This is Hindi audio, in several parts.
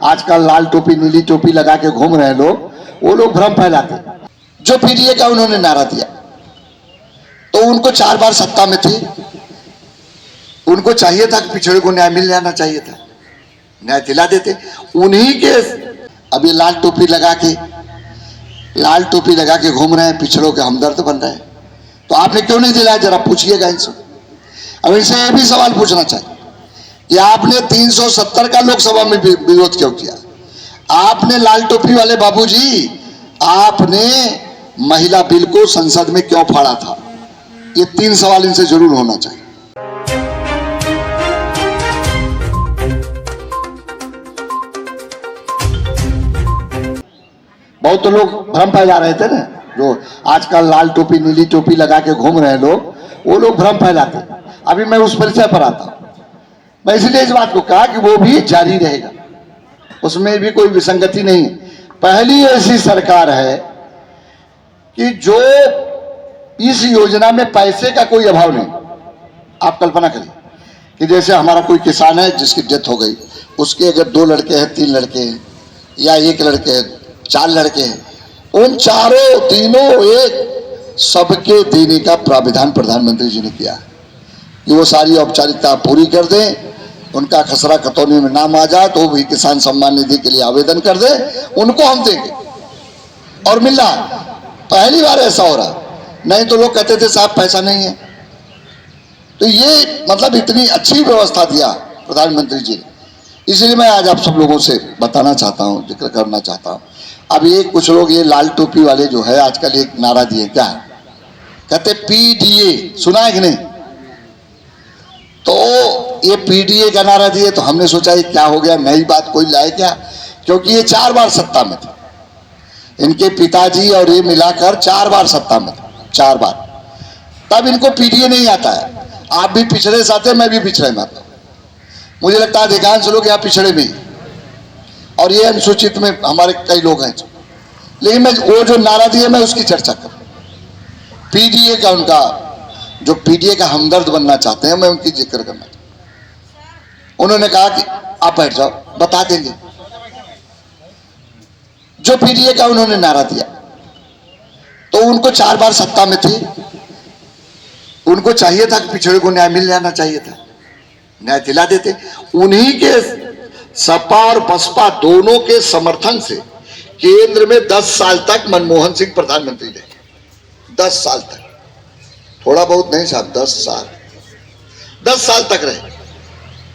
आजकल लाल टोपी नीली टोपी लगा के घूम रहे हैं लोग, वो लोग भ्रम फैलाते। जो पीडीए का उन्होंने नारा दिया, तो उनको 4 बार सत्ता में थे, उनको चाहिए था कि पिछड़े को न्याय मिल जाना चाहिए था, न्याय दिला देते। उन्हीं के अब ये लाल टोपी लगा के घूम रहे हैं, पिछड़ों के हमदर्द बन रहे हैं। तो आपने क्यों नहीं दिलाया, जरा पूछिएगा इनसे। अब इनसे यह भी सवाल पूछना चाहिए कि आपने 370 का लोकसभा में विरोध क्यों किया? आपने लाल टोपी वाले बाबूजी, आपने महिला बिल को संसद में क्यों फाड़ा था? ये 3 सवाल इनसे जरूर होना चाहिए। बहुत तो लोग भ्रम फैला रहे थे ना, जो आजकल लाल टोपी नीली टोपी लगा के घूम रहे हैं लोग, वो लोग भ्रम फैलाते। अभी मैं उस परिचय पर आता हूं। मैं इसलिए इस बात को कहा कि वो भी जारी रहेगा, उसमें भी कोई विसंगति नहीं है। पहली ऐसी सरकार है कि जो इस योजना में पैसे का कोई अभाव नहीं। आप कल्पना करिए कि जैसे हमारा कोई किसान है जिसकी डेथ हो गई, उसके अगर 2 लड़के हैं, 3 लड़के हैं, या 1 लड़के हैं, 4 लड़के हैं, उन चारों तीनों एक सबके देने का प्राविधान प्रधानमंत्री जी ने किया कि वो सारी औपचारिकता पूरी कर दें, उनका खसरा खतौनी में नाम आ जाए तो भी किसान सम्मान निधि के लिए आवेदन कर दे, उनको हम देंगे। और मिल रहा, पहली बार ऐसा हो रहा। नहीं तो लोग कहते थे साहब पैसा नहीं है। तो ये मतलब इतनी अच्छी व्यवस्था दिया प्रधानमंत्री जी ने। इसलिए मैं आज आप सब लोगों से बताना चाहता हूं, जिक्र करना चाहता हूं। अब ये कुछ लोग ये लाल टोपी वाले जो है आजकल एक नारा दिए, क्या है? कहते पीडीए, सुना है कि नहीं? तो ये पीडीए का नारा दिए तो हमने सोचा ये क्या हो गया, नई बात कोई लाए क्या? क्योंकि ये 4 बार सत्ता में थे, इनके पिताजी और ये मिलाकर 4 बार सत्ता में थे, 4 बार। तब इनको पीडीए नहीं आता है। आप भी पिछड़े से आते, मैं भी पिछड़े में आता हूं। मुझे लगता है अधिकांश लोग यहाँ पिछड़े में, और ये अनुसूचित में हमारे कई लोग हैं। लेकिन मैं वो जो नारा दिए मैं उसकी चर्चा करूं। पीडीए का, उनका जो पीडीए का हमदर्द बनना चाहते हैं, मैं उनकी जिक्र करना चाहता हूं। उन्होंने कहा कि आप बैठ जाओ, बता देंगे। जो पीडीए का उन्होंने नारा दिया, तो उनको 4 बार सत्ता में थे, उनको चाहिए था कि पिछड़े को न्याय मिल जाना चाहिए था, न्याय दिला देते। उन्हीं के सपा और बसपा दोनों के समर्थन से केंद्र में 10 साल तक मनमोहन सिंह प्रधानमंत्री रहे। 10 साल तक, थोड़ा बहुत नहीं साहब, 10 साल, 10 साल तक रहे।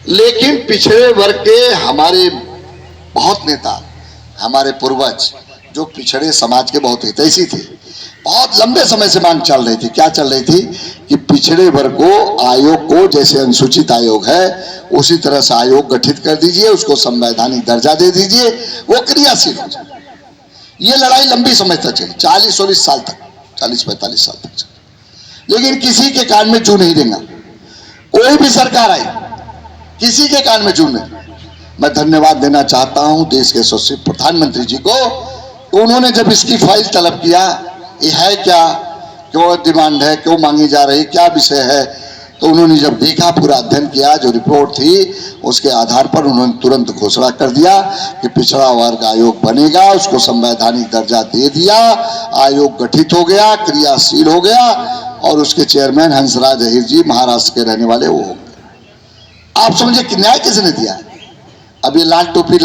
लेकिन पिछड़े वर्ग के हमारे बहुत नेता, हमारे पूर्वज जो पिछड़े समाज के बहुत हितैषी थे, बहुत लंबे समय से मांग चल रही थी। क्या चल रही थी कि पिछड़े वर्ग को आयोग को, जैसे अनुसूचित आयोग है उसी तरह से आयोग गठित कर दीजिए, उसको संवैधानिक दर्जा दे दीजिए, वो क्रियाशील हो जाए। ये लड़ाई लंबी समय तक चली, 40-40 साल तक, 40-45 साल तक चली। लेकिन किसी के कान में जू नहीं देगा, कोई भी सरकार आई किसी के कान में जू नहीं। मैं धन्यवाद देना चाहता हूं देश के यशस्वी प्रधानमंत्री जी को। तो उन्होंने जब इसकी फाइल तलब किया, ये है क्या, क्यों डिमांड है, क्यों मांगी जा रही, क्या विषय है, तो उन्होंने जब देखा, पूरा अध्ययन किया, जो रिपोर्ट थी उसके आधार पर उन्होंने तुरंत घोषणा कर दिया कि पिछड़ा वर्ग आयोग बनेगा, उसको संवैधानिक दर्जा दे दिया, आयोग गठित हो गया, क्रियाशील हो गया, और उसके चेयरमैन हंसराज अहीर जी महाराष्ट्र के रहने वाले वो हो गए। आप समझे कि न्याय किसने दिया? अब ये लाल टोपी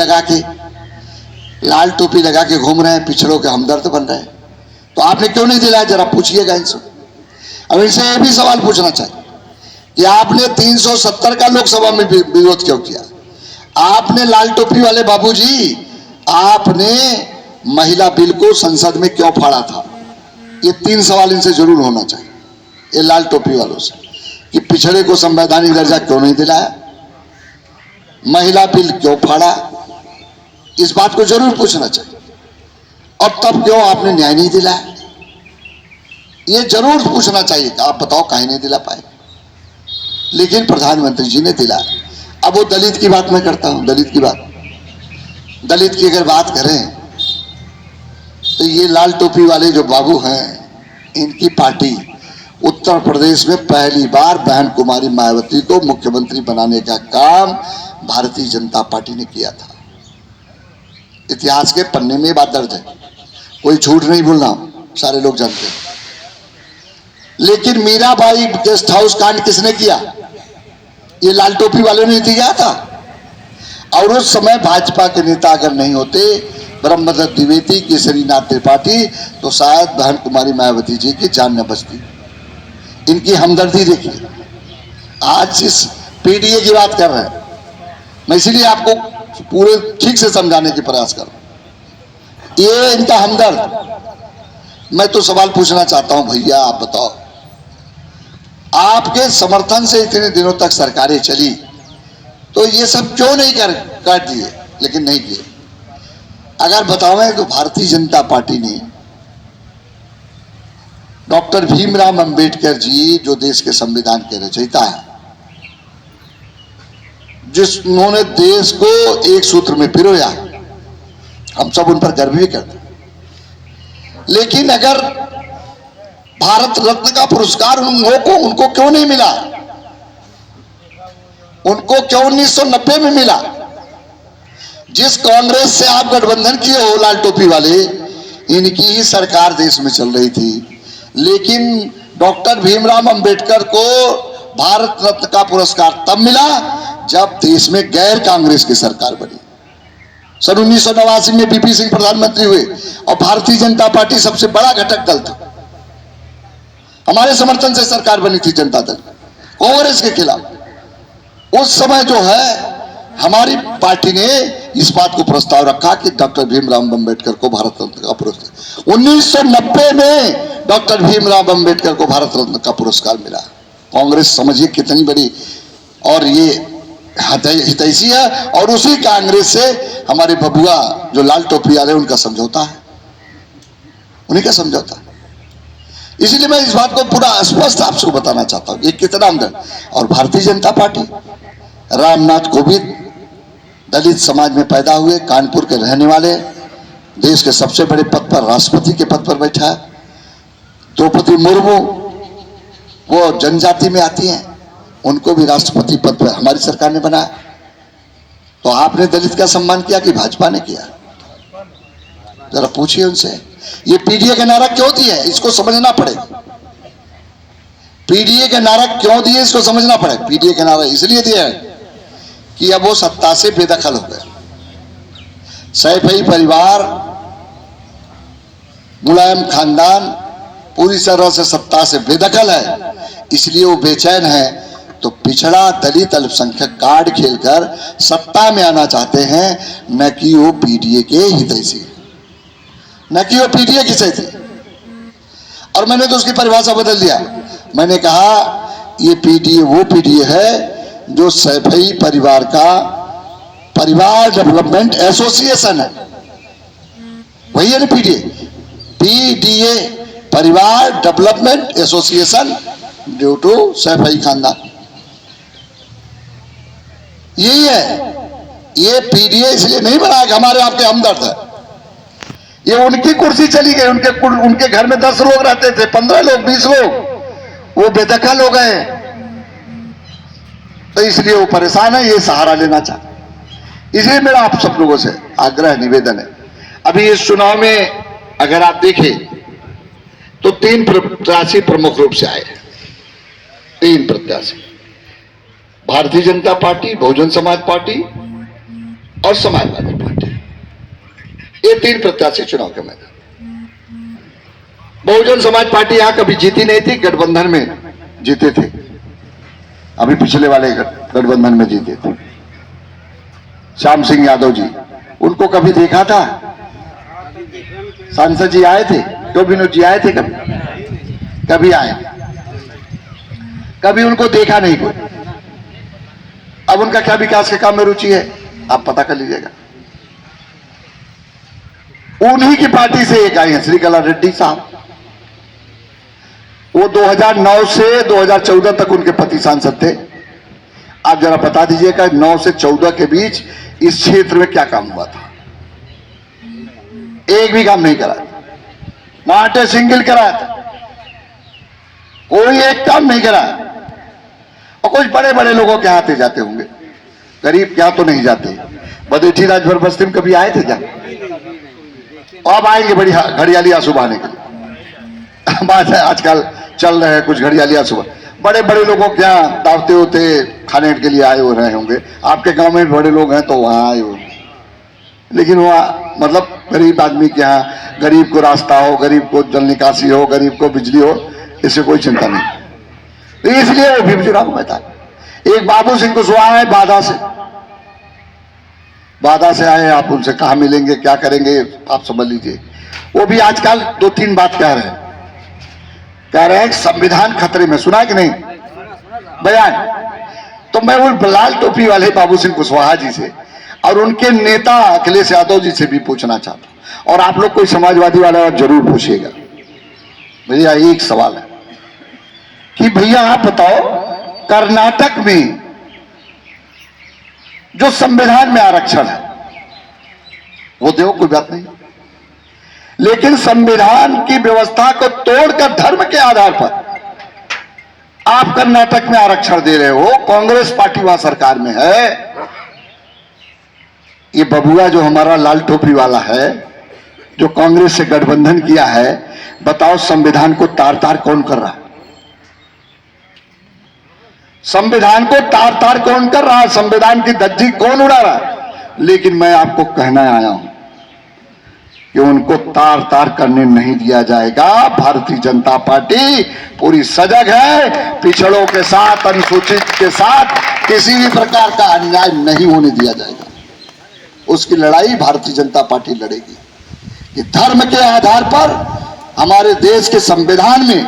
लगा के घूम रहे हैं, पिछड़ों के हमदर्द बन रहे हैं। तो आपने क्यों नहीं दिलाया, जरा पूछिएगा इनसे। अब इनसे यह भी सवाल पूछना चाहिए कि आपने 370 का लोकसभा में विरोध क्यों किया? आपने लाल टोपी वाले बाबूजी, आपने महिला बिल को संसद में क्यों फाड़ा था? ये 3 सवाल इनसे जरूर होना चाहिए, ये लाल टोपी वालों से, कि पिछड़े को संवैधानिक दर्जा क्यों नहीं दिलाया, महिला बिल क्यों फाड़ा, इस बात को जरूर पूछना चाहिए। और तब क्यों आपने न्याय नहीं दिलाया, ये जरूर पूछना चाहिए। आप बताओ काहे नहीं दिला पाए? लेकिन प्रधानमंत्री जी ने दिलाया। अब वो दलित की बात मैं करता हूं, दलित की अगर बात करें तो ये लाल टोपी वाले जो बाबू हैं, इनकी पार्टी उत्तर प्रदेश में पहली बार बहन कुमारी मायावती को मुख्यमंत्री बनाने का काम भारतीय जनता पार्टी ने किया था। इतिहास के पन्ने में बात दर्ज है, कोई झूठ नहीं बोल रहा हूं, सारे लोग जानते हैं। लेकिन मीराबाई गेस्ट हाउस कांड किसने किया? ये लाल टोपी वाले ने किया था। और उस समय भाजपा के नेता अगर नहीं होते, ब्रह्मदत्त द्विवेदी, केसरीनाथ त्रिपाठी, तो शायद बहन कुमारी मायावती जी की जान न बचती। इनकी हमदर्दी देखिए। आज इस पीडीए की बात कर रहे हैं, मैं इसीलिए आपको पूरे ठीक से समझाने की प्रयास कर रहा हूं। ये इनका हमदर्द। मैं तो सवाल पूछना चाहता हूं, भैया आप बताओ, आपके समर्थन से इतने दिनों तक सरकारें चली, तो ये सब क्यों नहीं कर दिए? लेकिन नहीं किए। अगर बतावें तो भारतीय जनता पार्टी ने डॉक्टर भीमराव अंबेडकर जी, जो देश के संविधान के रचयिता हैं, जिन्होंने देश को एक सूत्र में पिरोया, हम सब उन पर गर्व भी करते। लेकिन अगर भारत रत्न का पुरस्कार उनको क्यों नहीं मिला? उनको क्यों 1990 में मिला? जिस कांग्रेस से आप गठबंधन किए हो लाल टोपी वाले, इनकी ही सरकार देश में चल रही थी। लेकिन डॉक्टर भीमराव अंबेडकर को भारत रत्न का पुरस्कार तब मिला जब देश में गैर कांग्रेस की सरकार बनी। सन 1989 में बीपी सिंह प्रधानमंत्री हुए और भारतीय जनता पार्टी सबसे बड़ा घटक दल था। हमारे समर्थन से सरकार बनी थी जनता दल, कांग्रेस के खिलाफ। उस समय जो है हमारी पार्टी ने इस बात को प्रस्ताव रखा कि डॉक्टर भीमराव अंबेडकर को भारत रत्न का पुरस्कार, 1990 में डॉक्टर भीमराव अंबेडकर को भारत रत्न का पुरस्कार मिला। कांग्रेस समझिए कितनी बड़ी और ये हितैषी है। और उसी कांग्रेस से हमारे बबुआ जो लाल टोपी वाले, उनका समझौता है, उन्हीं का समझौता है। इसलिए मैं इस बात को पूरा स्पष्ट आपको बताना चाहता हूं, ये कितना अंदर। और भारतीय जनता पार्टी, रामनाथ कोविंद दलित समाज में पैदा हुए, कानपुर के रहने वाले, देश के सबसे बड़े पद पर, राष्ट्रपति के पद पर बैठा है। द्रौपदी मुर्मू वो जनजाति में आती हैं, उनको भी राष्ट्रपति पद पर हमारी सरकार ने बनाया। तो आपने दलित का सम्मान किया कि भाजपा ने किया? जरा पूछिए उनसे। ये पीडीए का नारा क्यों दिए, इसको समझना पड़ेगा। पीडीए का नारा क्यों दिए, इसको समझना पड़ेगा। पीडीए का नारा इसलिए दिया है कि अब वो सत्ता से बेदखल हो गए। सैफई परिवार, मुलायम खानदान पूरी तरह से सत्ता से बेदखल है, इसलिए वो बेचैन है। तो पिछड़ा दलित अल्पसंख्यक कार्ड खेलकर सत्ता में आना चाहते हैं, न कि वो पीडीए के हितैषी, न कि वो पीडीए की सही थी। और मैंने तो उसकी परिभाषा बदल दिया। मैंने कहा ये पीडीए वो पीडीए है जो सैफई परिवार का परिवार डेवलपमेंट एसोसिएशन है, वही है ना पीडीए। पीडीए परिवार development association due to Saifai खानदान, यही है। ये पीडीए इसलिए नहीं बना कि हमारे आपके हमदर्द है। ये उनकी कुर्सी चली गई, उनके घर में 10 लोग रहते थे, 15 लोग, 20 लोग, वो बेदखल हो गए। तो इसलिए वो परेशान है, ये सहारा लेना चाहते। इसलिए मेरा आप सब लोगों से आग्रह निवेदन है, अभी इस चुनाव में अगर आप देखें तो 3 प्रत्याशी प्रमुख रूप से आए। 3 प्रत्याशी, भारतीय जनता पार्टी, बहुजन समाज पार्टी और समाजवादी पार्टी, ये 3 प्रत्याशी चुनाव के मैदान। बहुजन समाज पार्टी यहां कभी जीती नहीं थी, गठबंधन में जीते थे, अभी पिछले वाले गठबंधन में जीते थे। श्याम सिंह यादव जी, उनको कभी देखा था? सांसद जी आए थे, तो विनोद जी आए थे कभी आए? कभी उनको देखा नहीं कोई। अब उनका क्या विकास के काम में रुचि है, आप पता कर लीजिएगा। उन्हीं की पार्टी से एक आए हैं श्रीकला रेड्डी साहब। वो 2009 से 2014 तक उनके पति सांसद थे। आप जरा बता दीजिएगा 9 से 14 के बीच इस क्षेत्र में क्या काम हुआ था? एक भी काम नहीं करा, माटे सिंगल कराया था, कोई एक काम नहीं करा। और कुछ बड़े बड़े लोगों के हाथ जाते होंगे, गरीब क्या तो नहीं जाते। बदेठी राजभर बस्ती में कभी आए थे क्या? अब आएंगे बड़ी घड़ियाली आंसू बहाने के लिए। बात है आजकल चल रहे हैं कुछ घड़ियाली आंसू, बड़े बड़े लोगों के यहाँ दावते होते खाने के लिए आए हो रहे होंगे, आपके गांव में बड़े लोग हैं तो वहां आए हो, लेकिन वहाँ मतलब गरीब आदमी के यहाँ गरीब को रास्ता हो, गरीब को जल निकासी हो, गरीब को बिजली हो, इससे कोई चिंता नहीं। तो इसलिए वो भीमचुरा को बैठा। एक बाबू सिंह कुशवाहा है बाधा से आए, आप उनसे कहा मिलेंगे, क्या करेंगे आप समझ लीजिए। वो भी आजकल 2-3 बात कह रहे हैं संविधान खतरे में, सुना कि नहीं बयान। तो मैं उन लाल टोपी वाले बाबू सिंह कुशवाहा जी से और उनके नेता अखिलेश यादव जी से भी पूछना चाहता हूं, और आप लोग कोई समाजवादी वाला जरूर पूछिएगा। भैया एक सवाल है कि भैया आप बताओ, कर्नाटक में जो संविधान में आरक्षण है वो दो, कोई बात नहीं, लेकिन संविधान की व्यवस्था को तोड़कर धर्म के आधार पर आप कर्नाटक में आरक्षण दे रहे हो। कांग्रेस पार्टी वहां सरकार में है। ये बबुआ जो हमारा लाल टोपी वाला है, जो कांग्रेस से गठबंधन किया है, बताओ संविधान को तार तार कौन कर रहा है? संविधान को तार तार कौन कर रहा है? संविधान की धज्जी कौन उड़ा रहा है? लेकिन मैं आपको कहना आया हूं कि उनको तार तार करने नहीं दिया जाएगा। भारतीय जनता पार्टी पूरी सजग है, पिछड़ों के साथ, अनुसूचित के साथ किसी भी प्रकार का अन्याय नहीं होने दिया जाएगा। उसकी लड़ाई भारतीय जनता पार्टी लड़ेगी कि धर्म के आधार पर हमारे देश के संविधान में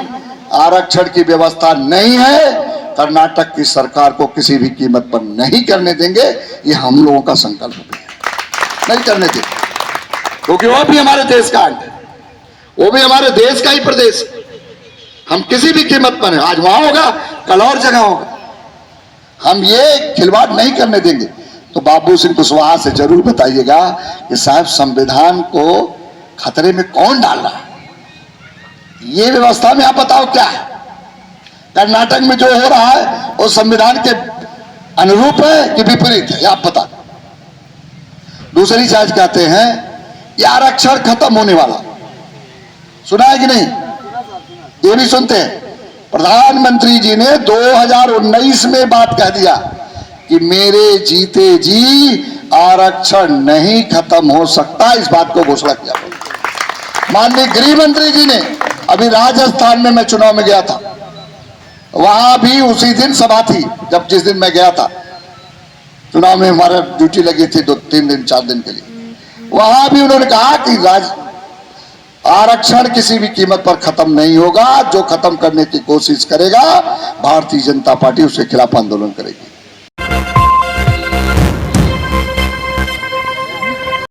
आरक्षण की व्यवस्था नहीं है। कर्नाटक की सरकार को किसी भी कीमत पर नहीं करने देंगे, ये हम लोगों का संकल्प भी है, नहीं करने देंगे, क्योंकि वो भी हमारे देश का अंग है, वो भी हमारे देश का ही प्रदेश। हम किसी भी कीमत पर है, आज वहां होगा कल और जगह होगा, हम ये खिलवाड़ नहीं करने देंगे। तो बाबू सिंह कुशवाहा से जरूर बताइएगा कि साहब संविधान को खतरे में कौन डाल रहा है? ये व्यवस्था में आप बताओ क्या है? कर्नाटक में जो हो रहा है वो संविधान के अनुरूप है कि विपरीत है? आप बता। दूसरी चीज कहते हैं ये आरक्षण खत्म होने वाला, सुना है कि नहीं? ये भी सुनते हैं। प्रधानमंत्री जी ने 2019 में बात कह दिया कि मेरे जीते जी आरक्षण नहीं खत्म हो सकता, इस बात को घोषणा किया। माननीय गृह मंत्री जी ने अभी राजस्थान में, मैं चुनाव में गया था, वहां भी उसी दिन सभा थी जब जिस दिन मैं गया था चुनाव में, हमारा ड्यूटी लगी थी 2-3 दिन 4 दिन के लिए। वहां भी उन्होंने कहा कि आरक्षण किसी भी कीमत पर खत्म नहीं होगा, जो खत्म करने की कोशिश करेगा भारतीय जनता पार्टी उसके खिलाफ आंदोलन करेगी।